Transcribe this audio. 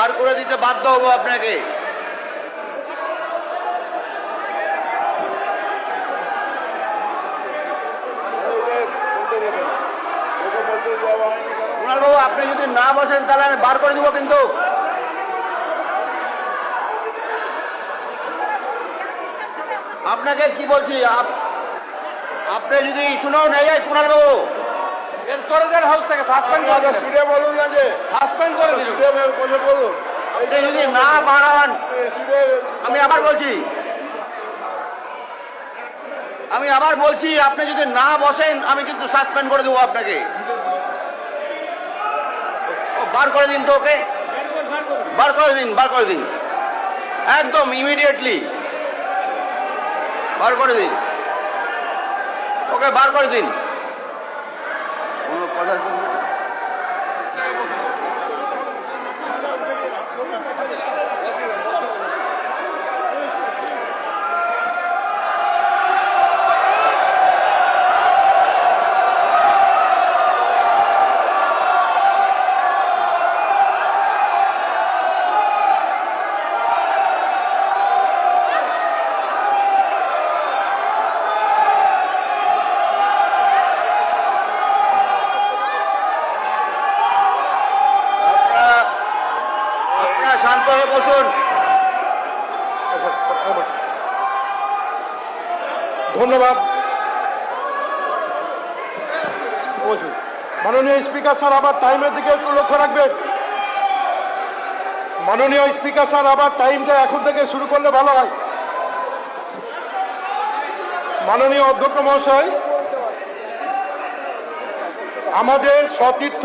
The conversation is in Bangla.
বার করে দিতে বাধ্য হবো আপনাকে। কুণাল বাবু, আপনি যদি না বসেন তাহলে আমি বার করে দিব কিন্তু। আপনাকে কি বলছি, আপনি যদি শুনেও নেই যায় কুণাল বাবু, হাউস থেকে সাসপেন্ড করে দিন। বলুন না যে সাসপেন্ড করে দিন। বলুন, আপনি যদি না বাড়ান, আমি আবার বলছি আপনি যদি না বসেন আমি কিন্তু সাসপেন্ড করে দেবো আপনাকে। বার করে দিন তো ওকে, বার করে দিন একদম ইমিডিয়েটলি বার করে দিন ওকে, বার করে দিন। কোনো কথা শুনবেন? শান্ত হয়ে বসুন। ধন্যবাদ। মাননীয় স্পিকার স্যার, আবার টাইমের দিকে একটু লক্ষ্য রাখবেন। মাননীয় স্পিকার স্যার, আবার টাইমটা এখন থেকে শুরু করলে ভালো হয়। মাননীয় অধ্যক্ষ মহাশয়, আমাদের সতীর্থ